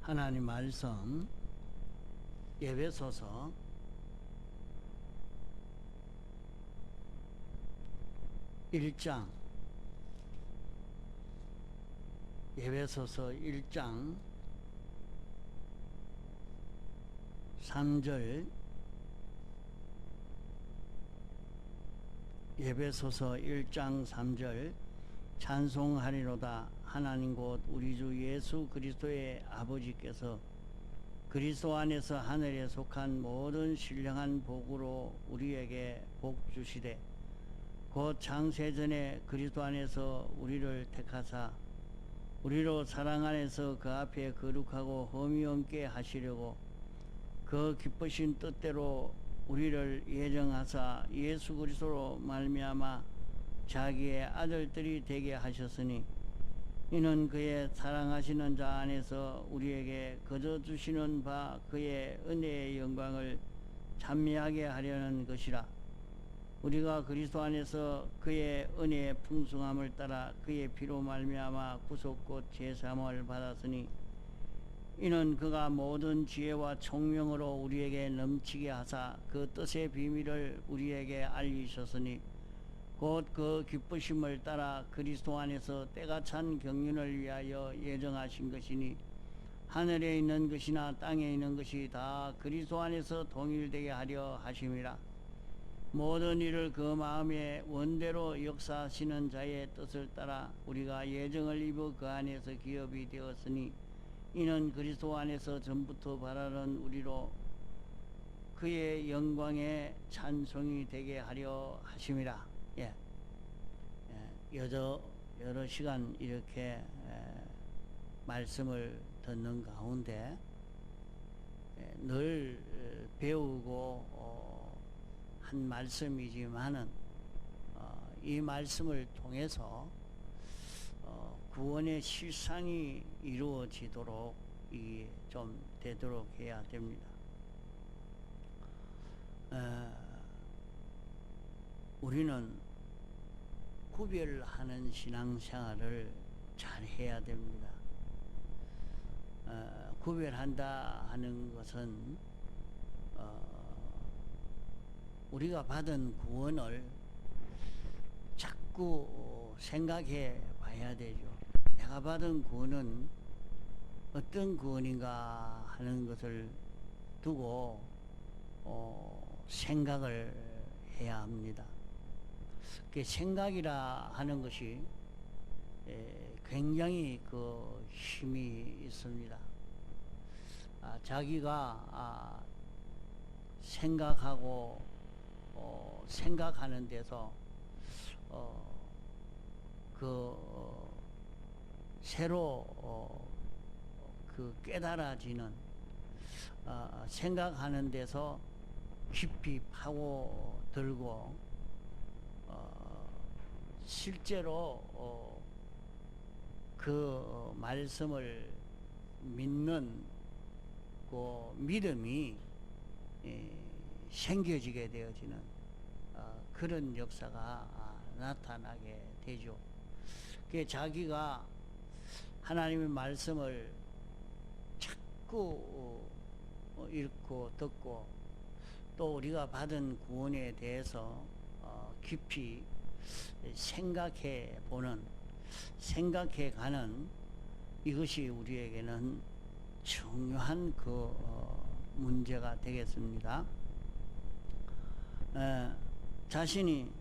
하나님 말씀 에베소서 1장 에베소서 1장 3절 에베소서 1장 3절 찬송하리로다. 하나님 곧 우리 주 예수 그리스도의 아버지께서 그리스도 안에서 하늘에 속한 모든 신령한 복으로 우리에게 복 주시되 곧 창세전에 그리스도 안에서 우리를 택하사 우리로 사랑 안에서 그 앞에 거룩하고 흠이 없게 하시려고 그 기쁘신 뜻대로 우리를 예정하사 예수 그리스도로 말미암아 자기의 아들들이 되게 하셨으니 이는 그의 사랑하시는 자 안에서 우리에게 거저 주시는 바 그의 은혜의 영광을 찬미하게 하려는 것이라. 우리가 그리스도 안에서 그의 은혜의 풍성함을 따라 그의 피로 말미암아 구속 곧 제사함을 받았으니 이는 그가 모든 지혜와 총명으로 우리에게 넘치게 하사 그 뜻의 비밀을 우리에게 알리셨으니 곧 그 기쁘심을 따라 그리스도 안에서 때가 찬 경륜을 위하여 예정하신 것이니 하늘에 있는 것이나 땅에 있는 것이 다 그리스도 안에서 동일되게 하려 하심이라. 모든 일을 그 마음의 원대로 역사하시는 자의 뜻을 따라 우리가 예정을 입어 그 안에서 기업이 되었으니 이는 그리스도 안에서 전부터 바라는 우리로 그의 영광의 찬송이 되게 하려 하심이라. 여러 시간 이렇게 말씀을 듣는 가운데 늘 배우고 한 말씀이지만은 이 말씀을 통해서 구원의 실상이 이루어지도록 좀 되도록 해야 됩니다. 우리는 구별하는 신앙생활을 잘 해야 됩니다. 구별한다 하는 것은 우리가 받은 구원을 자꾸 생각해 봐야 되죠. 내가 받은 구원은 어떤 구원인가 하는 것을 두고 생각을 해야 합니다. 그 생각이라 하는 것이 굉장히 그 힘이 있습니다. 자기가 생각하고 생각하는 데서 새로 그 깨달아지는 생각하는 데서 깊이 파고들고 실제로 그 말씀을 믿는 그 믿음이 생겨지게 되어지는 그런 역사가 나타나게 되죠. 자기가 하나님의 말씀을 자꾸 읽고 듣고 또 우리가 받은 구원에 대해서 깊이 생각해 가는 이것이 우리에게는 중요한 그 문제가 되겠습니다. 자신이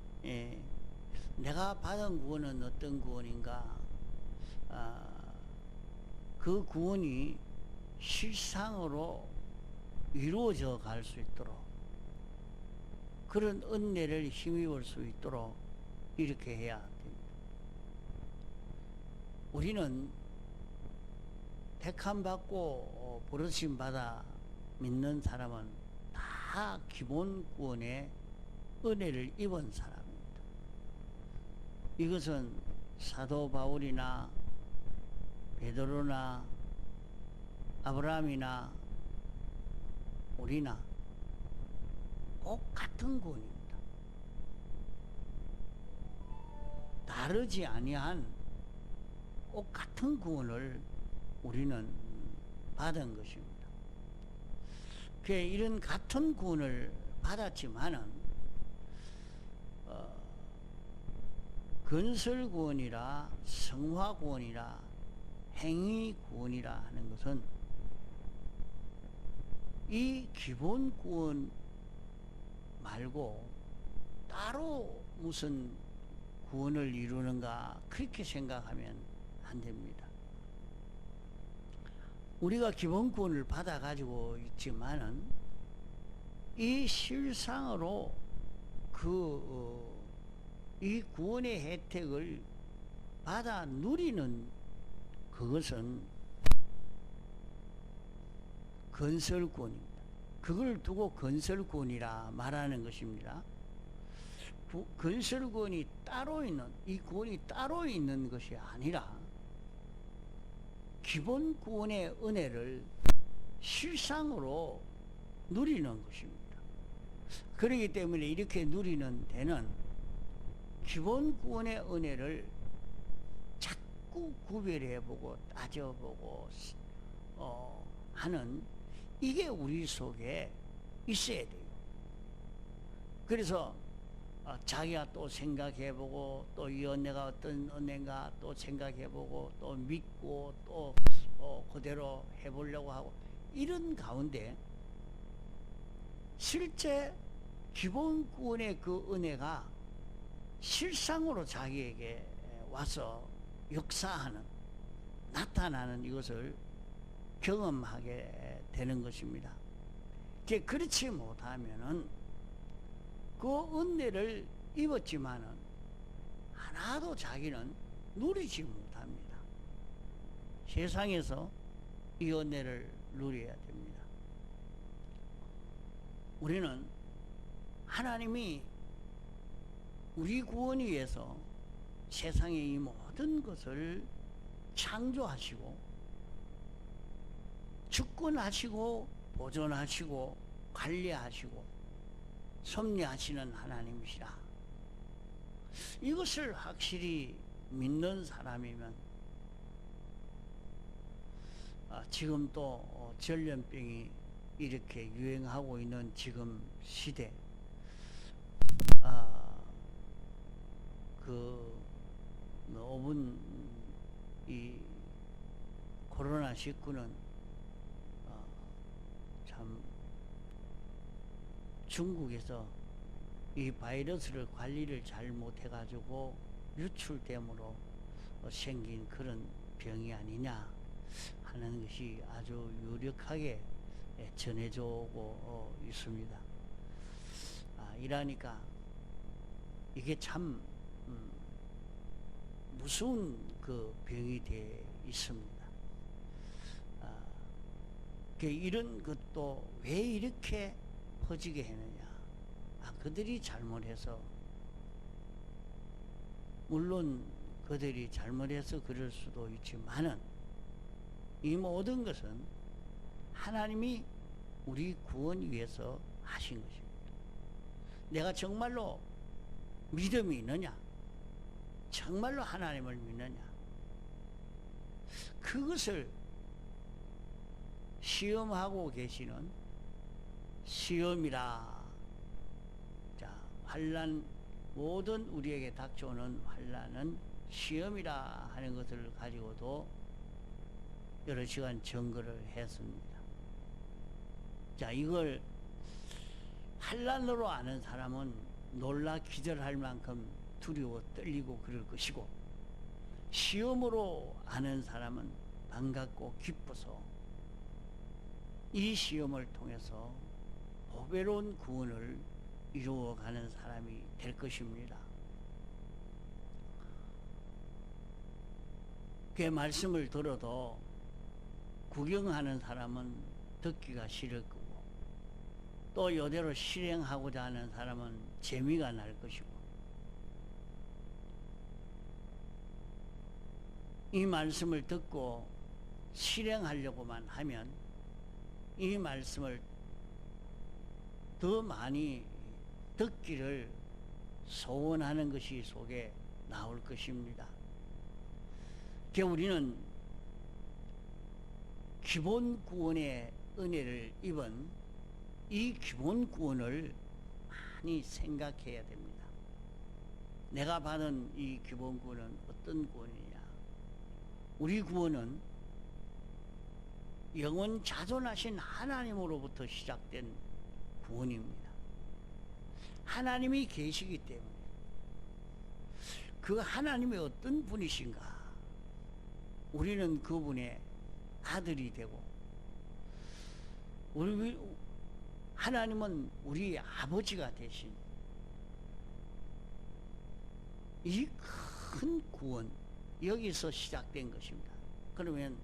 내가 받은 구원은 어떤 구원인가, 그 구원이 실상으로 이루어져 갈 수 있도록 그런 은혜를 힘입을 수 있도록 이렇게 해야 됩니다. 우리는 택함받고 부르심 받아 믿는 사람은 다 기본 구원의 은혜를 입은 사람입니다. 이것은 사도 바울이나 베드로나 아브라함이나 우리나 똑같은 구원입니다. 다르지 아니한 똑같은 구원을 우리는 받은 것입니다. 이런 같은 구원을 받았지만은 건설 구원이라 성화 구원이라 행위 구원이라 하는 것은 이 기본 구원 말고 따로 무슨 구원을 이루는가 그렇게 생각하면 안 됩니다. 우리가 기본 구원을 받아 가지고 있지만은 이 실상으로 이 구원의 혜택을 받아 누리는 그것은 건설구원입니다. 그걸 두고 건설구원이라 말하는 것입니다. 건설구원이 따로 있는, 이 구원이 따로 있는 것이 아니라 기본 구원의 은혜를 실상으로 누리는 것입니다. 그렇기 때문에 이렇게 누리는 데는 기본 구원의 은혜를 자꾸 구별해보고 따져보고 하는 이게 우리 속에 있어야 돼요. 그래서 자기가 또 생각해보고 또 이 은혜가 어떤 은혜인가 또 생각해보고 또 믿고 또 그대로 해보려고 하고 이런 가운데 실제 기본 구원의 그 은혜가 실상으로 자기에게 와서 역사하는 나타나는 이것을 경험하게 되는 것입니다. 그렇지 못하면은 그 은혜를 입었지만은 하나도 자기는 누리지 못합니다. 세상에서 이 은혜를 누려야 됩니다. 우리는 하나님이 우리 구원을 위해서 세상의 이 모든 것을 창조하시고 주권하시고 보존하시고 관리하시고 섭리하시는 하나님이시라. 이것을 확실히 믿는 사람이면 지금 또 전염병이 이렇게 유행하고 있는 지금 시대 이 코로나19는 참 중국에서 이 바이러스를 관리를 잘 못해가지고 유출됨으로 생긴 그런 병이 아니냐 하는 것이 아주 유력하게 전해져 오고 있습니다. 이러니까 이게 참 무서운 그 병이 되어 있습니다. 이런 것도 왜 이렇게 퍼지게 했느냐. 그들이 잘못해서, 물론 그들이 잘못해서 그럴 수도 있지만은 이 모든 것은 하나님이 우리 구원 위해서 하신 것입니다. 내가 정말로 믿음이 있느냐, 정말로 하나님을 믿느냐, 그것을 시험하고 계시는 시험이라. 자, 환난, 모든 우리에게 닥쳐오는 환난은 시험이라 하는 것을 가지고도 여러 시간 증거를 했습니다. 자, 이걸 환난으로 아는 사람은 놀라 기절할 만큼 두려워 떨리고 그럴 것이고, 시험으로 아는 사람은 반갑고 기뻐서 이 시험을 통해서 보배로운 구원을 이루어가는 사람이 될 것입니다. 그 말씀을 들어도 구경하는 사람은 듣기가 싫을 거고, 또 이대로 실행하고자 하는 사람은 재미가 날 것이고, 이 말씀을 듣고 실행하려고만 하면 이 말씀을 더 많이 듣기를 소원하는 것이 속에 나올 것입니다. 우리는 기본 구원의 은혜를 입은 이 기본 구원을 많이 생각해야 됩니다. 내가 받은 이 기본 구원은 어떤 구원이냐? 우리 구원은 영원 자존하신 하나님으로부터 시작된 구원입니다. 하나님이 계시기 때문에 그 하나님이 어떤 분이신가? 우리는 그분의 아들이 되고 하나님은 우리 아버지가 되신 이 큰 구원, 여기서 시작된 것입니다. 그러면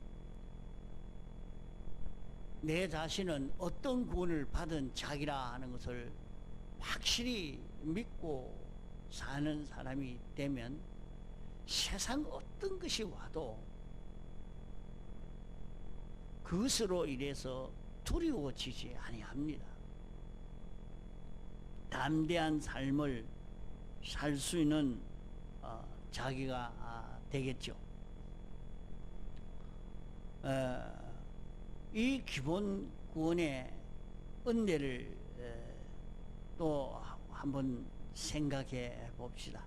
내 자신은 어떤 구원을 받은 자기라 하는 것을 확실히 믿고 사는 사람이 되면 세상 어떤 것이 와도 그것으로 인해서 두려워지지 아니합니다. 담대한 삶을 살 수 있는 자기가 되겠죠. 이 기본 구원의 은혜를 또 한번 생각해 봅시다.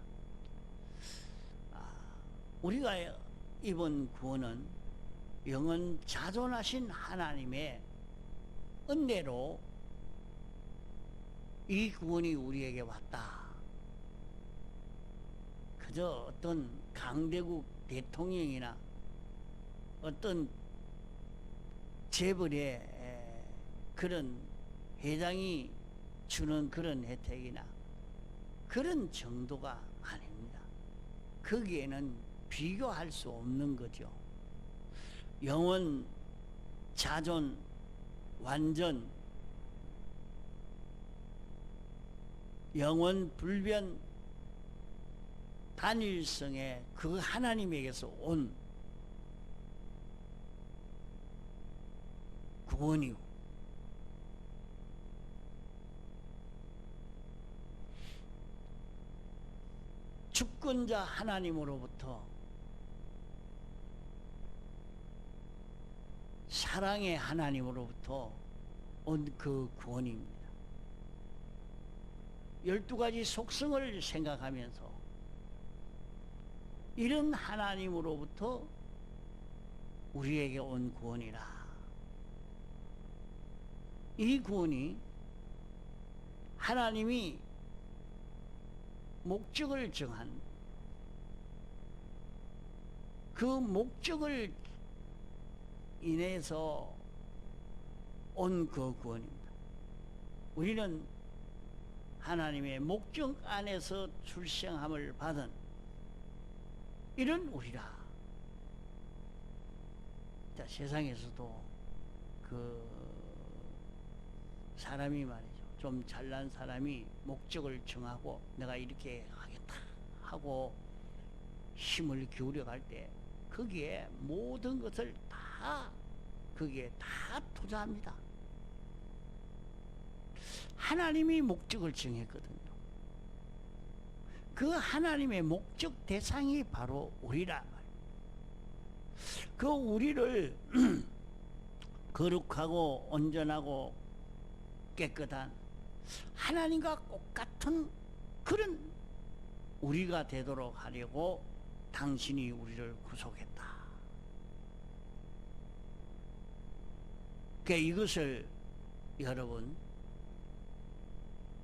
우리가 입은 구원은 영원 자존하신 하나님의 은혜로 이 구원이 우리에게 왔다. 그저 어떤 강대국 대통령이나 어떤 재벌의 그런 회장이 주는 그런 혜택이나 그런 정도가 아닙니다. 거기에는 비교할 수 없는 거죠. 영원, 자존, 완전, 영원 불변, 단일성의 그 하나님에게서 온 구원이요. 주권자 하나님으로부터 사랑의 하나님으로부터 온 그 구원입니다. 12가지 속성을 생각하면서 이런 하나님으로부터 우리에게 온 구원이라. 이 구원이 하나님이 목적을 정한 그 목적을 인해서 온 그 구원입니다. 우리는 하나님의 목적 안에서 출생함을 받은 이런 우리라. 자, 세상에서도 그 사람이 말이죠, 좀 잘난 사람이 목적을 정하고 내가 이렇게 하겠다 하고 힘을 기울여 갈 때 거기에 모든 것을 다 거기에 다 투자합니다. 하나님이 목적을 정했거든요. 그 하나님의 목적 대상이 바로 우리라. 그 우리를 거룩하고 온전하고 깨끗한 하나님과 똑같은 그런 우리가 되도록 하려고 당신이 우리를 구속했다. 그러니까 이것을 여러분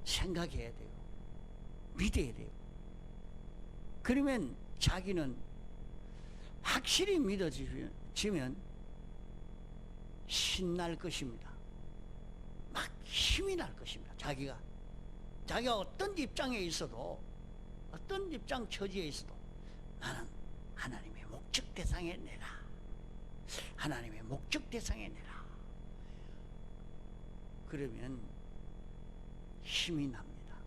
생각해야 돼요. 믿어야 돼요. 그러면 자기는 확실히 믿어지면 신날 것입니다. 막 힘이 날 것입니다. 자기가 어떤 입장에 있어도, 어떤 입장 처지에 있어도 나는 하나님의 목적 대상에 내라. 하나님의 목적 대상에 내라. 그러면 힘이 납니다.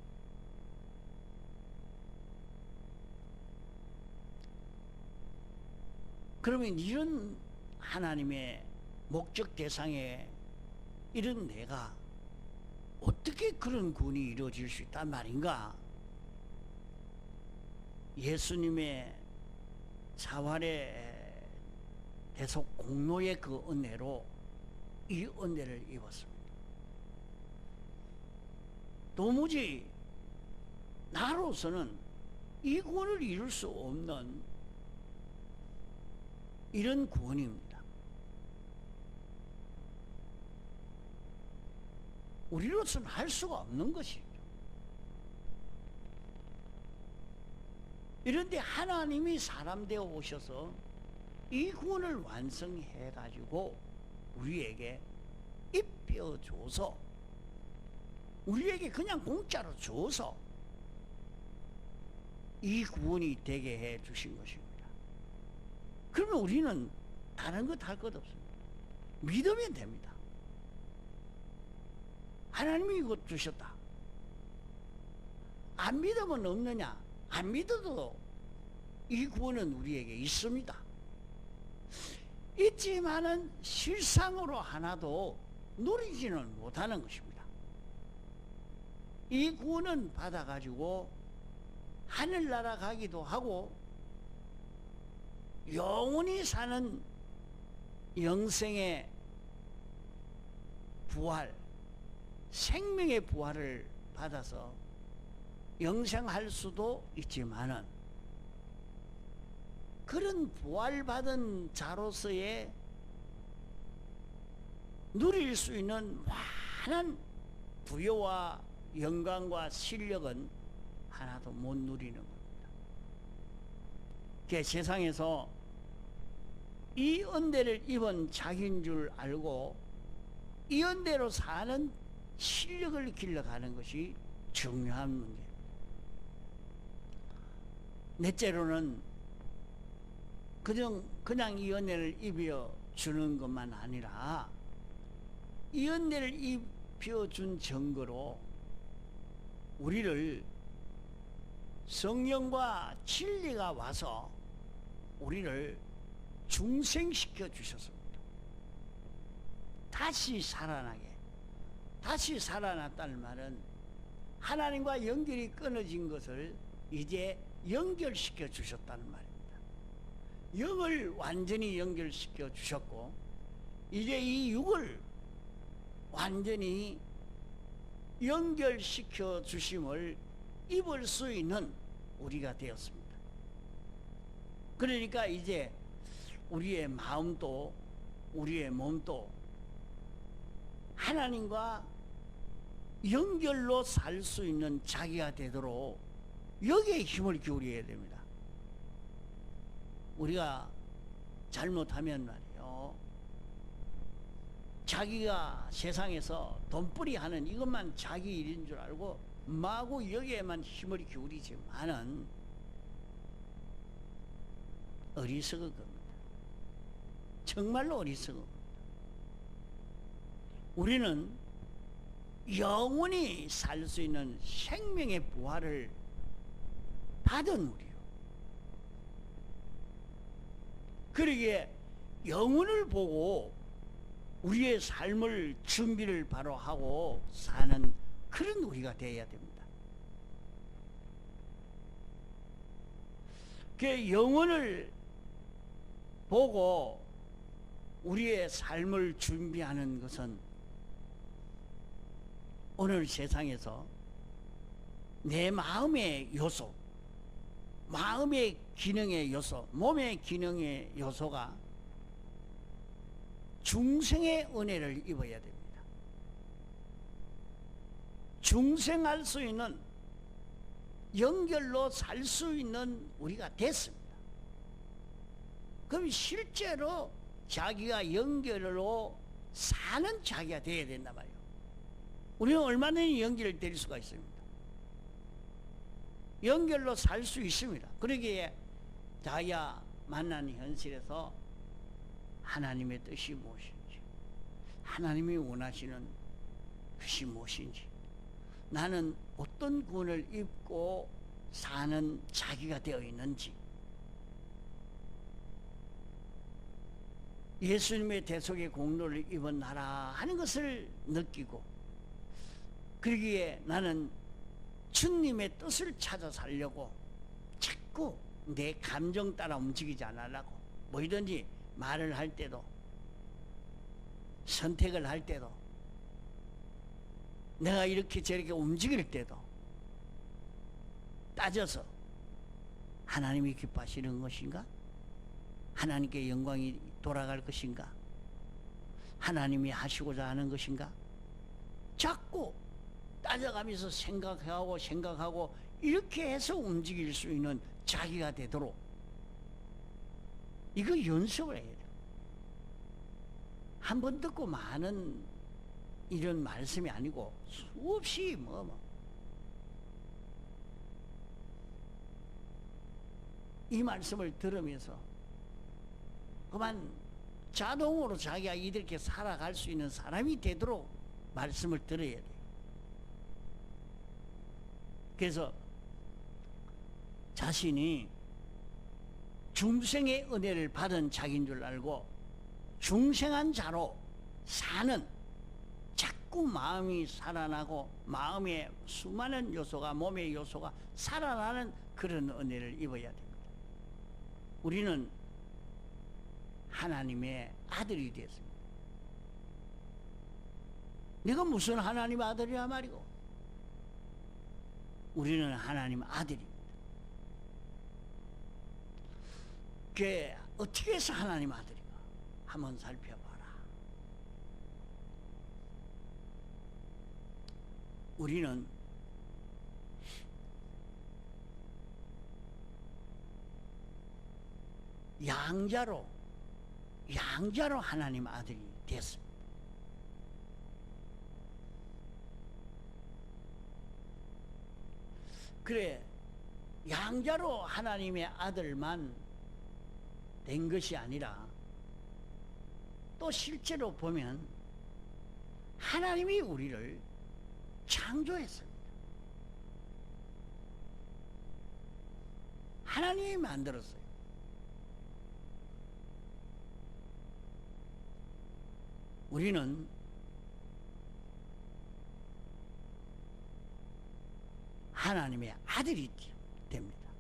그러면 이런 하나님의 목적 대상에 이런 내가 어떻게 그런 구원이 이루어질 수 있단 말인가? 예수님의 자활의 대속 공로의 그 은혜로 이 은혜를 입었습니다. 도무지 나로서는 이 구원을 이룰 수 없는 이런 구원입니다. 우리로서는 할 수가 없는 것이죠. 이런데 하나님이 사람 되어 오셔서 이 구원을 완성해 가지고 우리에게 입혀줘서, 우리에게 그냥 공짜로 줘서 이 구원이 되게 해 주신 것입니다. 그러면 우리는 다른 것 할 것 없습니다. 믿으면 됩니다. 하나님이 이것 주셨다. 안 믿으면 없느냐? 안 믿어도 이 구원은 우리에게 있습니다. 있지만은 실상으로 하나도 누리지는 못하는 것입니다. 이 구원은 받아가지고 하늘나라 가기도 하고 영원히 사는 영생의 부활, 생명의 부활을 받아서 영생할 수도 있지만은, 그런 부활받은 자로서의 누릴 수 있는 많은 부여와 영광과 실력은 하나도 못 누리는 겁니다. 그 세상에서 이 은혜를 입은 자기인 줄 알고 이 은혜로 사는 실력을 길러가는 것이 중요한 문제입니다. 넷째로는 그냥 이 은혜를 입혀주는 것만 아니라 이 은혜를 입혀준 증거로 우리를 성령과 진리가 와서 우리를 중생시켜 주셨습니다. 다시 살아나게. 다시 살아났다는 말은 하나님과 연결이 끊어진 것을 이제 연결시켜 주셨다는 말입니다. 영을 완전히 연결시켜 주셨고, 이제 이 육을 완전히 연결시켜 주심을 입을 수 있는 우리가 되었습니다. 그러니까 이제 우리의 마음도 우리의 몸도 하나님과 연결로 살 수 있는 자기가 되도록 여기에 힘을 기울여야 됩니다. 우리가 잘못하면 말이요, 자기가 세상에서 돈벌이 하는 이것만 자기 일인 줄 알고 마구 여기에만 힘을 기울이지만은 어리석은 겁니다. 정말로 어리석은 겁니다. 우리는 영원히 살 수 있는 생명의 부활을 받은 우리요. 그러기에 영혼을 보고 우리의 삶을 준비를 바로 하고 사는 그런 우리가 되어야 됩니다. 그 영혼을 보고 우리의 삶을 준비하는 것은 오늘 세상에서 내 마음의 요소, 마음의 기능의 요소, 몸의 기능의 요소가 중생의 은혜를 입어야 됩니다. 중생할 수 있는, 연결로 살 수 있는 우리가 됐습니다. 그럼 실제로 자기가 연결로 사는 자기가 되어야 된단 말이에요. 우리는 얼마든지 연결될 수가 있습니다. 연결로 살 수 있습니다. 그러기에 자기가 만난 현실에서 하나님의 뜻이 무엇인지, 하나님이 원하시는 것이 무엇인지, 나는 어떤 구원을 입고 사는 자기가 되어 있는지, 예수님의 대속의 공로를 입은 나라 하는 것을 느끼고, 그러기에 나는 주님의 뜻을 찾아 살려고 자꾸 내 감정 따라 움직이지 않으려고, 뭐든지 말을 할 때도 선택을 할 때도, 내가 이렇게 저렇게 움직일 때도 따져서 하나님이 기뻐하시는 것인가? 하나님께 영광이 돌아갈 것인가? 하나님이 하시고자 하는 것인가? 자꾸 따져가면서 생각하고 이렇게 해서 움직일 수 있는 자기가 되도록 이거 연습을 해야 돼요. 한 번 듣고 많은 이런 말씀이 아니고 수없이 이 말씀을 들으면서 그만 자동으로 자기가 이렇게 살아갈 수 있는 사람이 되도록 말씀을 들어야 돼요. 그래서 자신이 중생의 은혜를 받은 자기인 줄 알고 중생한 자로 사는, 자꾸 마음이 살아나고 마음의 수많은 요소가, 몸의 요소가 살아나는 그런 은혜를 입어야 됩니다. 우리는 하나님의 아들이 되었습니다. 내가 무슨 하나님 아들이야 말이고, 우리는 하나님 아들입니다. 그게 어떻게 해서 하나님 아들인가 한번 살펴봐라. 우리는 양자로 하나님 아들이 됐습니다. 그래, 양자로 하나님의 아들만 된 것이 아니라 또 실제로 보면 하나님이 우리를 창조했습니다. 하나님이 만들었어요. 우리는 하나님의 아들이 됩니다.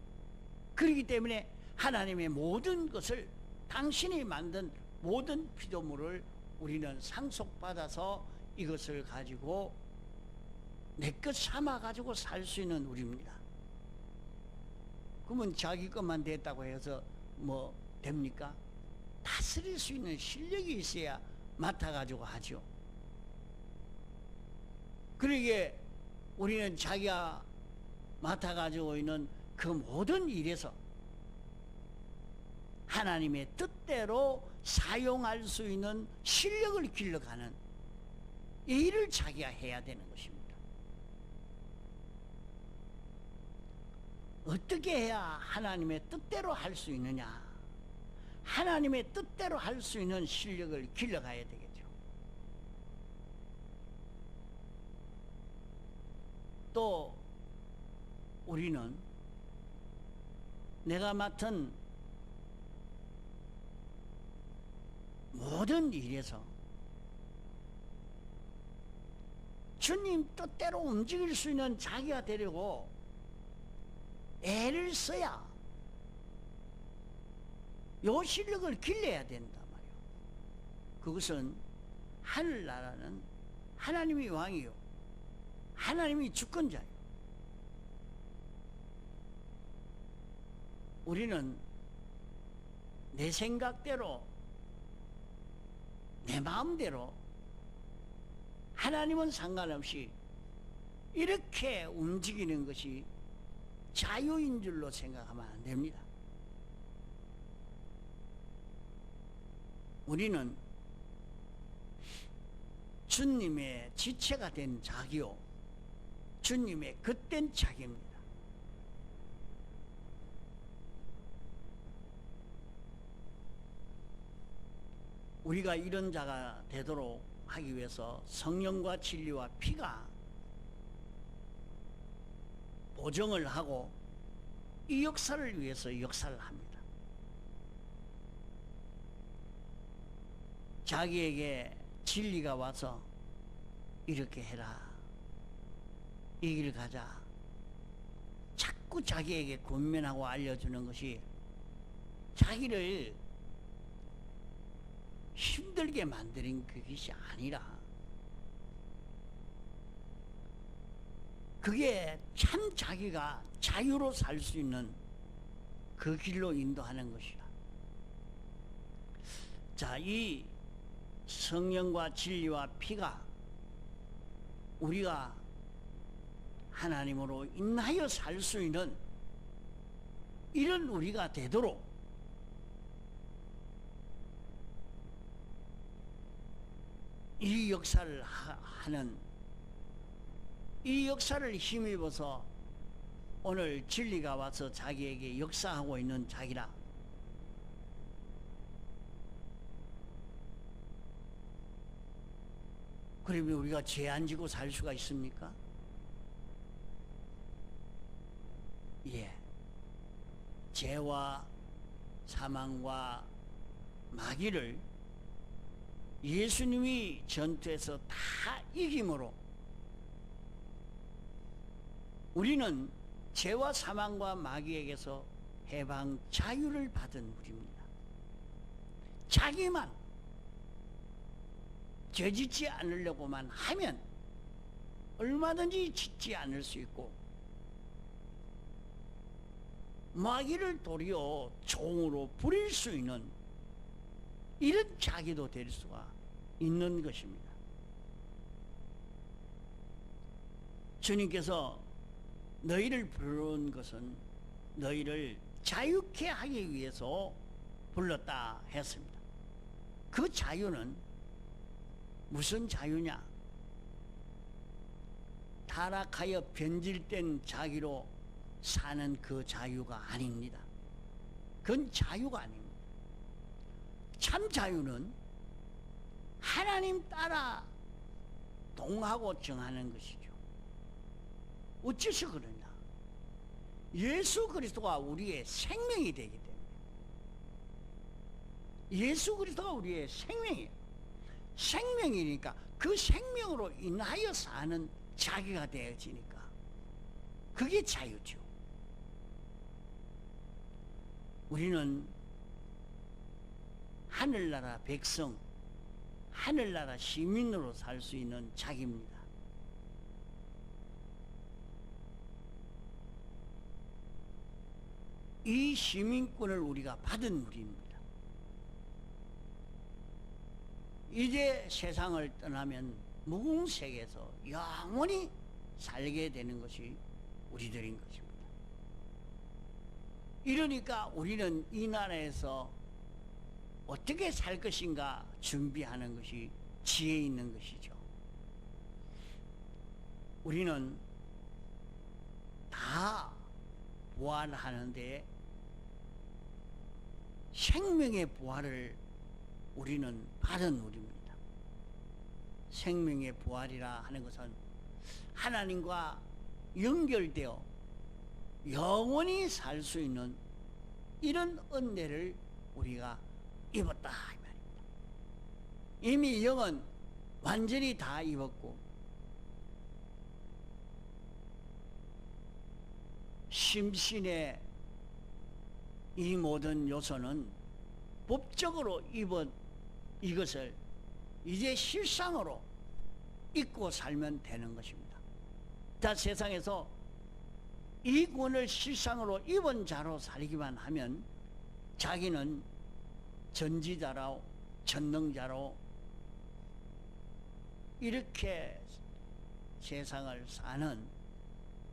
그렇기 때문에 하나님의 모든 것을, 당신이 만든 모든 피조물을 우리는 상속받아서 이것을 가지고 내 것 삼아 가지고 살 수 있는 우리입니다. 그러면 자기 것만 됐다고 해서 뭐 됩니까? 다스릴 수 있는 실력이 있어야 맡아 가지고 하죠. 그러기에 우리는 자기가 맡아 가지고 있는 그 모든 일에서 하나님의 뜻대로 사용할 수 있는 실력을 길러가는 이 일을 자기가 해야 되는 것입니다. 어떻게 해야 하나님의 뜻대로 할 수 있느냐? 하나님의 뜻대로 할 수 있는 실력을 길러가야 되겠죠. 또 우리는 내가 맡은 모든 일에서 주님 뜻대로 움직일 수 있는 자기가 되려고 애를 써야 요 실력을 길러야 된단 말이에요. 그것은 하늘나라는 하나님이 왕이요, 하나님이 주권자예요. 우리는 내 생각대로, 내 마음대로, 하나님은 상관없이 이렇게 움직이는 것이 자유인 줄로 생각하면 안 됩니다. 우리는 주님의 지체가 된 자기요, 주님의 겉된 자기입니다. 우리가 이런 자가 되도록 하기 위해서 성령과 진리와 피가 보정을 하고 이 역사를 위해서 역사를 합니다. 자기에게 진리가 와서 이렇게 해라, 이 길 가자, 자꾸 자기에게 권면하고 알려주는 것이 자기를 힘들게 만드는 그것이 아니라 그게 참 자기가 자유로 살 수 있는 그 길로 인도하는 것이라. 자, 이 성령과 진리와 피가 우리가 하나님으로 인하여 살 수 있는 이런 우리가 되도록 이 역사를 하는, 이 역사를 힘입어서 오늘 진리가 와서 자기에게 역사하고 있는 자기라. 그러면 우리가 죄 안 지고 살 수가 있습니까? 예. 죄와 사망과 마귀를 예수님이 전투에서 다 이김으로 우리는 죄와 사망과 마귀에게서 해방 자유를 받은 우리입니다. 자기만 죄짓지 않으려고만 하면 얼마든지 짓지 않을 수 있고, 마귀를 도리어 종으로 부릴 수 있는 이런 자기도 될 수가 있는 것입니다. 주님께서 너희를 부른 것은 너희를 자유케 하기 위해서 불렀다 했습니다. 그 자유는 무슨 자유냐? 타락하여 변질된 자기로 사는 그 자유가 아닙니다. 그건 자유가 아닙니다. 참 자유는 하나님 따라 동하고 정하는 것이죠. 어째서 그러냐? 예수 그리스도가 우리의 생명이 되기 때문에. 예수 그리스도가 우리의 생명이에요. 생명이니까 그 생명으로 인하여 사는 자기가 되어지니까 그게 자유죠. 우리는 하늘나라 백성, 하늘나라 시민으로 살 수 있는 자기입니다. 이 시민권을 우리가 받은 우리입니다. 이제 세상을 떠나면 무궁세계에서 영원히 살게 되는 것이 우리들인 것입니다. 이러니까 우리는 이 나라에서 어떻게 살 것인가 준비하는 것이 지혜 있는 것이죠. 우리는 다 부활하는데 생명의 부활을 우리는 받은 우리입니다. 생명의 부활이라 하는 것은 하나님과 연결되어 영원히 살 수 있는 이런 은혜를 우리가 입었다 이 말입니다. 이미 영은 완전히 다 입었고 심신의 이 모든 요소는 법적으로 입은 이것을 이제 실상으로 입고 살면 되는 것입니다. 다 세상에서 이 구원을 실상으로 입은 자로 살기만 하면 자기는 전지자로 전능자로 이렇게 세상을 사는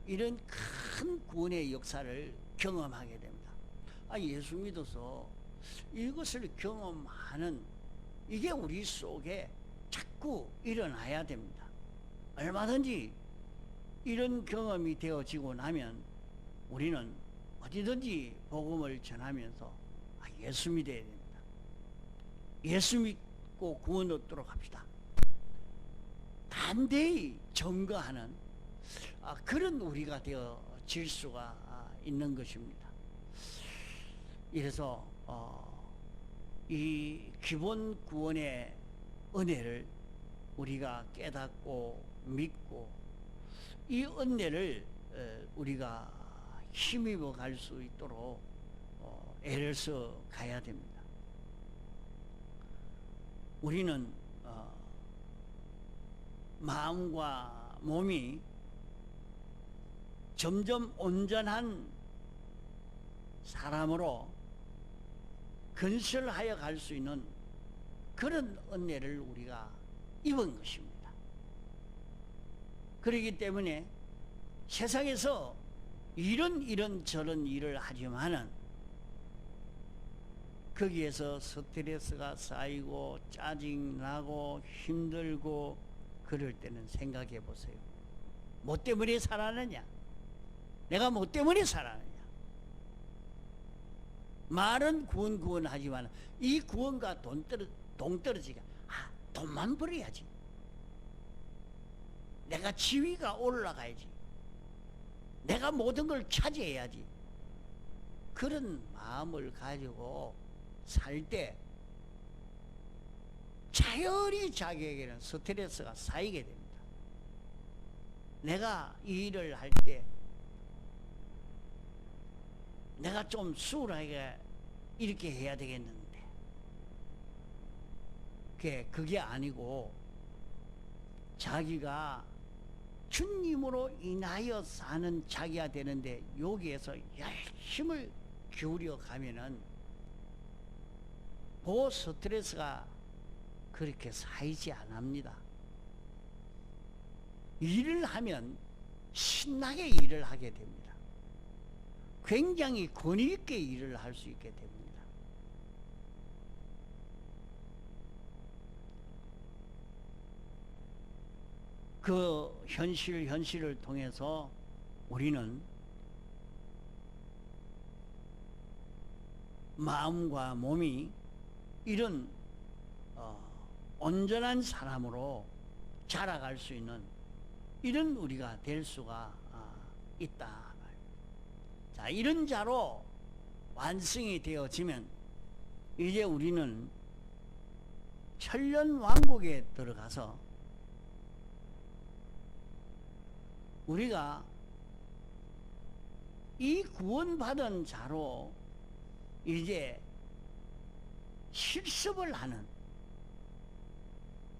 이런 큰 구원의 역사를 경험하게 됩니다. 예수 믿어서 이것을 경험하는 이게 우리 속에 자꾸 일어나야 됩니다. 얼마든지 이런 경험이 되어지고 나면 우리는 어디든지 복음을 전하면서 예수 믿어야 됩니다. 예수 믿고 구원 얻도록 합시다. 단대히 점거하는 그런 우리가 되어질 수가 있는 것입니다. 이래서 이 기본 구원의 은혜를 우리가 깨닫고 믿고 이 은혜를 우리가 힘입어 갈 수 있도록 애를 써 가야 됩니다. 우리는 마음과 몸이 점점 온전한 사람으로 건설하여 갈 수 있는 그런 은혜를 우리가 입은 것입니다. 그렇기 때문에 세상에서 이런 저런 일을 하지만은 거기에서 스트레스가 쌓이고 짜증나고 힘들고 그럴 때는 생각해 보세요. 뭐 때문에 살아느냐? 내가 뭐 때문에 살아느냐? 말은 구원 하지만 이 구원과 동떨어지가 돈만 벌어야지. 내가 지위가 올라가야지. 내가 모든 걸 차지해야지. 그런 마음을 가지고 살 때 자연히 자기에게는 스트레스가 쌓이게 됩니다. 내가 이 일을 할 때 내가 좀 수월하게 이렇게 해야 되겠는데 그게 아니고 자기가 주님으로 인하여 사는 자기가 되는데 여기에서 열심을 기울여 가면은 그 스트레스가 그렇게 쌓이지 않습니다. 일을 하면 신나게 일을 하게 됩니다. 굉장히 권위 있게 일을 할 수 있게 됩니다. 그 현실을 통해서 우리는 마음과 몸이 이런 온전한 사람으로 자라갈 수 있는 이런 우리가 될 수가 있다. 자, 이런 자로 완성이 되어지면 이제 우리는 천년 왕국에 들어가서 우리가 이 구원받은 자로 이제 실습을 하는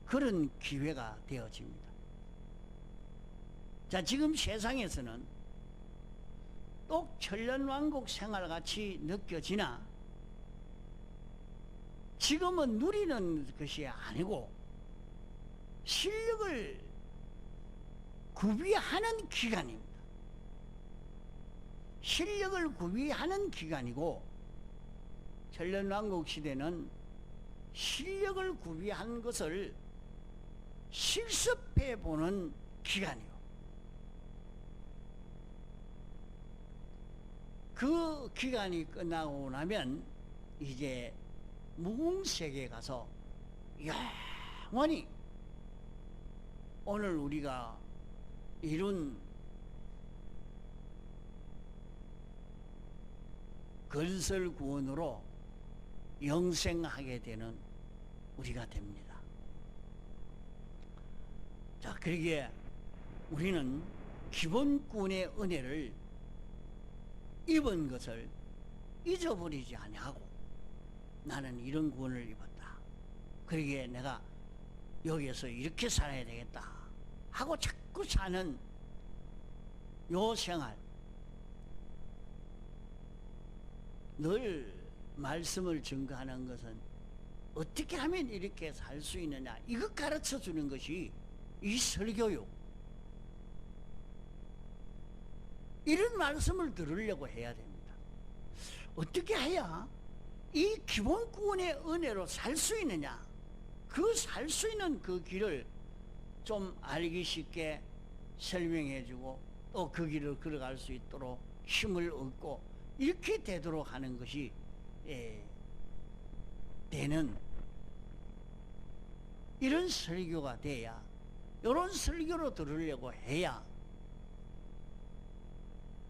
그런 기회가 되어집니다. 자, 지금 세상에서는 꼭 천년왕국 생활같이 느껴지나 지금은 누리는 것이 아니고 실력을 구비하는 기간입니다. 실력을 구비하는 기간이고 천년왕국 시대는 실력을 구비한 것을 실습해 보는 기간이요. 그 기간이 끝나고 나면 이제 무궁세계에 가서 영원히 오늘 우리가 이룬 건설구원으로 영생하게 되는 우리가 됩니다. 자, 그러기에 우리는 기본구원의 은혜를 입은 것을 잊어버리지 아니하고 나는 이런 구원을 입었다. 그러기에 내가 여기에서 이렇게 살아야 되겠다 하고 자꾸 사는 요 생활, 늘 말씀을 증거하는 것은 어떻게 하면 이렇게 살 수 있느냐, 이것 가르쳐 주는 것이 이 설교요. 이런 말씀을 들으려고 해야 됩니다. 어떻게 해야 이 기본 구원의 은혜로 살 수 있느냐, 그 살 수 있는 그 길을 좀 알기 쉽게 설명해 주고 또 그 길을 걸어갈 수 있도록 힘을 얻고 이렇게 되도록 하는 것이 되는 이런 설교가 돼야, 이런 설교로 들으려고 해야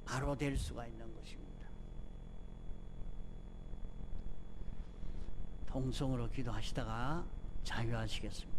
바로 될 수가 있는 것입니다. 통성으로 기도하시다가 자유하시겠습니다.